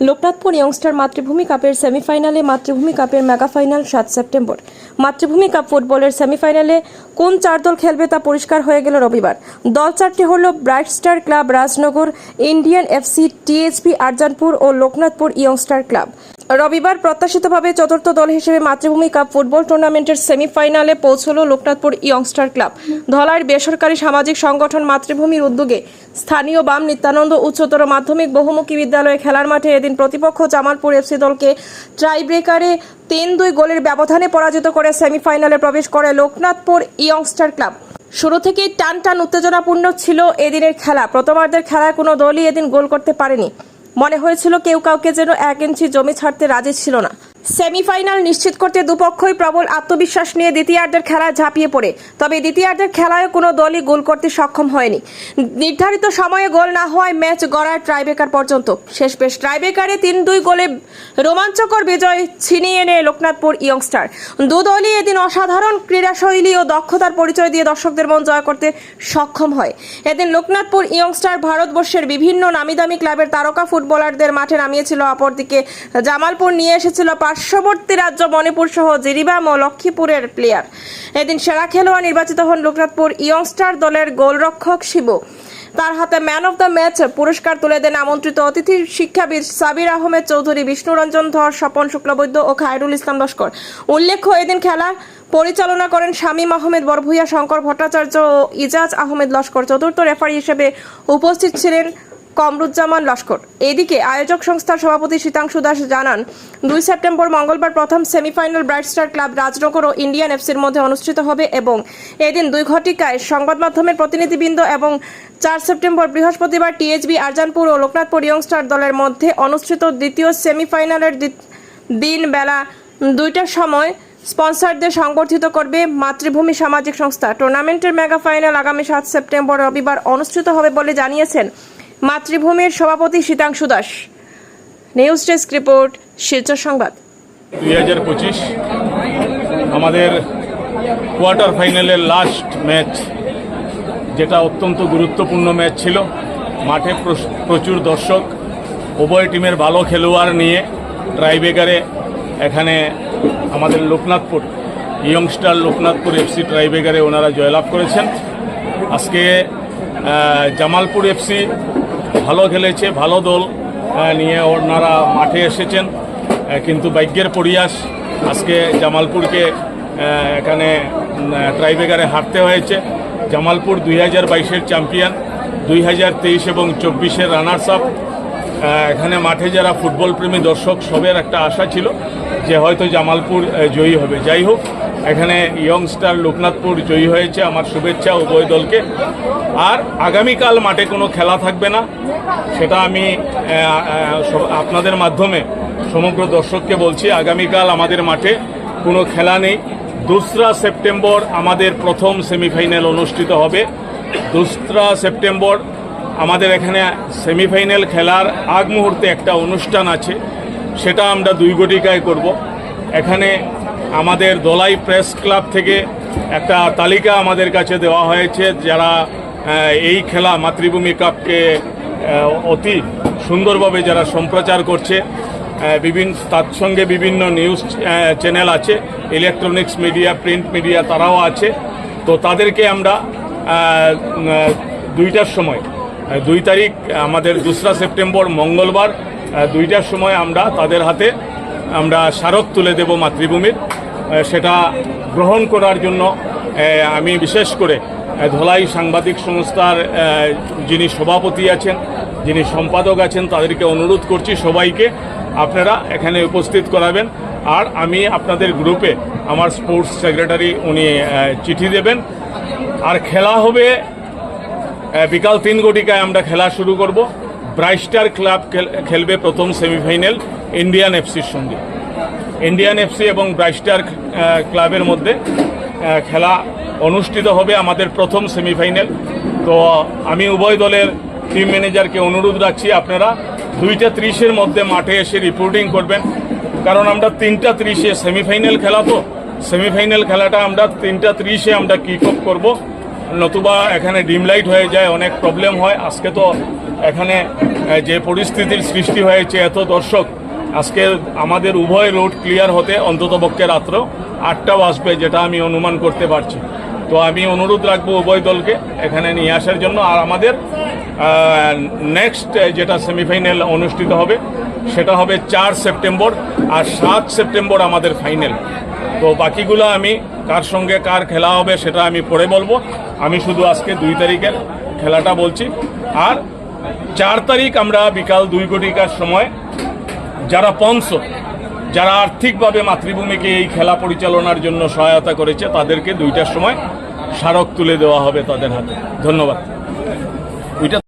লোকনাথপুর ইয়ংস্টার মাতৃভূমি কাপের সেমিফাইনালে মাতৃভূমি কাপের মেগা ফাইনাল 7 সেপ্টেম্বর। মাতৃভূমি কাপ ফুটবলের সেমিফাইনালে কোন 4 দল খেলবে তা পরিষ্কার হয়ে গেল রবিবার। দল 4টি হল bright star club Rajnagar, Indian FC, THB Arjanpur ও লোকনাথপুর ইয়ংস্টার ক্লাব। রবিবার প্রত্যাশিতভাবে চতুর্থ দল হিসেবে মাতৃভূমি কাপ ফুটবল টুর্নামেন্টের সেমিফাইনালে পৌঁছল লোকনাথপুর ইয়ংস্টার ক্লাব। ধলাইয়ের বেসরকারি সামাজিক সংগঠন মাতৃভূমির উদ্যোগে স্থানীয় বাম নিত্যানন্দ উচ্চতর মাধ্যমিক বহুমুখী বিদ্যালয়ে খেলার মাঠে এদিন প্রতিপক্ষ জামালপুর এফসি দলকে টাইব্রেকারে 3-2 গোলের ব্যবধানে পরাজিত করে সেমিফাইনালে প্রবেশ করে লোকনাথপুর ইয়ংস্টার ক্লাব। শুরু থেকেই টান উত্তেজনাপূর্ণ ছিল এদিনের খেলা। প্রথমার্ধের খেলায় কোনো দলই এদিন গোল করতে পারেনি। মনে হয়েছিল কেউ কাউকে যেন 1 ইঞ্চি জমি ছাড়তে রাজি ছিল না। সেমিফাইনাল নিশ্চিত করতে দুপক্ষই প্রবল আত্মবিশ্বাস নিয়ে দ্বিতীয়ার্ধের খেলায় ঝাঁপিয়ে পড়ে। তবে দ্বিতীয়ার্ধের খেলায় কোনো দলই গোল করতে সক্ষম হয়নি। নির্ধারিত সময়ে গোল না হওয়ায় ম্যাচ গড়ায় টাইব্রেকার পর্যন্ত। শেষমেশ টাইব্রেকারে 3-2 গোলে রোমাঞ্চকর বিজয় ছিনিয়ে নেয় লোকনাথপুর ইয়ংস্টার। দু দলই এদিন অসাধারণ ক্রীড়াশৈলী ও দক্ষতার পরিচয় দিয়ে দর্শকদের মন জয় করতে সক্ষম হয়। এদিন লোকনাথপুর ইয়ংস্টার ভারতবর্ষের বিভিন্ন নামিদামি ক্লাবের তারকা ফুটবলারদের মাঠে নামিয়েছিল। অপরদিকে জামালপুর নিয়ে এসেছিল পার্শ্ববর্তী রাজ্য মণিপুর সহ জিরিবাম ও লক্ষ্মীপুরের প্লেয়ার। এদিন সেরা খেলোয়াড় নির্বাচিত হন লোকনাথপুর ইয়ংস্টার দলের গোলরক্ষক শিবু। তার হাতে ম্যান অফ দ্য ম্যাচ পুরস্কার তুলে দেন আমন্ত্রিত অতিথি শিক্ষাবিদ সাবির আহমেদ চৌধুরী, বিষ্ণুরঞ্জন ধর, স্বপন শুক্লবৈদ্য ও খায়রুল ইসলাম লস্কর। উল্লেখ্য, এদিন খেলা পরিচালনা করেন শামীম আহমেদ বরভূয়া, শঙ্কর ভট্টাচার্য ও ইজাজ আহমেদ লস্কর। চতুর্থ রেফারি হিসেবে উপস্থিত ছিলেন কমরুজ্জামান লস্কর। এদিকে আয়োজক সংস্থার সভাপতি শীতাংশু দাস জানান, 2 সেপ্টেম্বর মঙ্গলবার প্রথম semifinal bright star club Rajnagar ও ইন্ডিয়ান এফসির মধ্যে অনুষ্ঠিত হবে এবং এদিন 2 ঘটিকায় সংবাদ মাধ্যমের প্রতিনিধিবৃন্দ এবং 4 সেপ্টেম্বর বৃহস্পতিবার টিএইচবি আরজানপুর ও লোকনাথপুর ইয়ংস্টার দলের মধ্যে অনুষ্ঠিত দ্বিতীয় সেমিফাইনালের দিন বেলা 2টার সময় স্পন্সরদের সংবর্ধিত করবে মাতৃভূমি সামাজিক সংস্থা। টুর্নামেন্টের মেগা ফাইনাল আগামী 7 সেপ্টেম্বর রবিবার অনুষ্ঠিত হবে বলে জানিয়েছেন মাতৃভূমির সভাপতি Sitanshu Das. News desk report, Silchar সংবাদ। 2025 আমাদের কোয়ার্টার ফাইনালের লাস্ট ম্যাচ, যেটা অত্যন্ত গুরুত্বপূর্ণ ম্যাচ ছিল। মাঠে প্রচুর দর্শক, উভয় টিমের ভালো খেলোয়াড় নিয়ে টাইব্রেকারে এখানে আমাদের লোকনাথপুর ইয়ংস্টার লোকনাথপুর এফসি টাইব্রেকারে ওনারা জয়লাভ করেছেন। আজকে জামালপুর এফসি ভালো খেলেছে, ভালো দল নিয়ে ওনারা মাঠে এসেছেন, কিন্তু ভাগ্যের পরিহাস আজকে জামালপুরকে এখানে টাইব্রেকারে হারতে হয়েছে। জামালপুর 2022-এর চ্যাম্পিয়ন, 2023 এবং 24-এর রানার্স আপ। এখানে মাঠে যারা ফুটবল প্রেমী দর্শক সবের একটা আশা ছিল যে হয়তো জামালপুর জয়ী হবে। যাই হোক, এখানে ইয়ংস্টার লোকনাথপুর জয়ী হয়েছে। আমার শুভেচ্ছা উভয় দলকে। আর আগামীকাল মাঠে কোনো খেলা থাকবে না, সেটা আমি আপনাদের মাধ্যমে সমগ্র দর্শককে বলছি। আগামীকাল আমাদের মাঠে কোনো খেলা নেই। 2 সেপ্টেম্বর আমাদের প্রথম সেমিফাইনাল অনুষ্ঠিত হবে। 2 সেপ্টেম্বর আমাদের এখানে সেমিফাইনাল খেলার আগ মুহূর্তে একটা অনুষ্ঠান আছে, সেটা আমরা 2 ঘটিকায় করব। এখানে আমাদের দলাই প্রেস ক্লাব থেকে একটা তালিকা আমাদের কাছে দেওয়া হয়েছে, যারা এই খেলা মাতৃভূমি কাপকে অতি সুন্দরভাবে যারা সম্প্রচার করছে। তার সঙ্গে বিভিন্ন নিউজ চ্যানেল আছে, ইলেকট্রনিক্স মিডিয়া, প্রিন্ট মিডিয়া, তারাও আছে। তো তাদেরকে আমরা 2টার সময় 2 তারিখ আমাদের 2 সেপ্টেম্বর মঙ্গলবার 2টার সময় আমরা তাদের হাতে আমরা স্মারক তুলে দেব মাতৃভূমির। সেটা গ্রহণ করার জন্য আমি বিশেষ করে ধলাই সাংবাদিক সংস্থার যিনি সভাপতি আছেন, যিনি সম্পাদক আছেন, তাদেরকে অনুরোধ করছি সবাইকে আপনারা এখানে উপস্থিত করাবেন। আর আমি আপনাদের গ্রুপে আমার স্পোর্টস সেক্রেটারি উনি চিঠি দেবেন। আর খেলা হবে বিকাল 3 ঘটিকায় আমরা খেলা শুরু করব। ব্রাইট স্টার ক্লাব খেলবে প্রথম সেমিফাইনাল ইন্ডিয়ান এফসির সঙ্গে। ইন্ডিয়ান এফসি এবং ব্রাইট স্টার ক্লাবের মধ্যে খেলা অনুষ্ঠিত হবে আমাদের প্রথম সেমিফাইনাল। তো আমি উভয় দলের টিম ম্যানেজারকে অনুরোধ রাখছি, আপনারা 2:30-এর মধ্যে মাঠে এসে রিপোর্টিং করবেন, কারণ আমরা 3:30-এ সেমিফাইনাল খেলা। তো সেমিফাইনাল খেলাটা আমরা 3:30-এ আমরা কিক অফ করব। নতুবা এখানে ডিম লাইট হয়ে যায়, অনেক প্রবলেম হয়। আজকে তো এখানে যে পরিস্থিতির সৃষ্টি হয়েছে, এত দর্শক, আজকে আমাদের উভয় রোড ক্লিয়ার হতে অন্ততপক্ষে রাত্র 8টা বাজবে, যেটা আমি অনুমান করতে পারছি। তো আমি অনুরোধ রাখবো উভয় দলকে এখানে নিয়ে আসার জন্য। আর আমাদের নেক্সট যেটা সেমিফাইনাল অনুষ্ঠিত হবে সেটা হবে 4 সেপ্টেম্বর, আর 7 সেপ্টেম্বর আমাদের ফাইনাল। তো বাকিগুলো আমি কার সঙ্গে কার খেলা হবে সেটা আমি পরে বলবো। আমি শুধু আজকে 2 তারিখের খেলাটা বলছি। আর 4 তারিখ আমরা বিকাল 2 কোটিকার সময় যারা স্পন্সর, যারা আর্থিকভাবে মাতৃভূমিকে এই খেলা পরিচালনার জন্য সহায়তা করেছে, তাদেরকে 2টার সময় স্মারক তুলে দেওয়া হবে তাদের হাতে। ধন্যবাদ।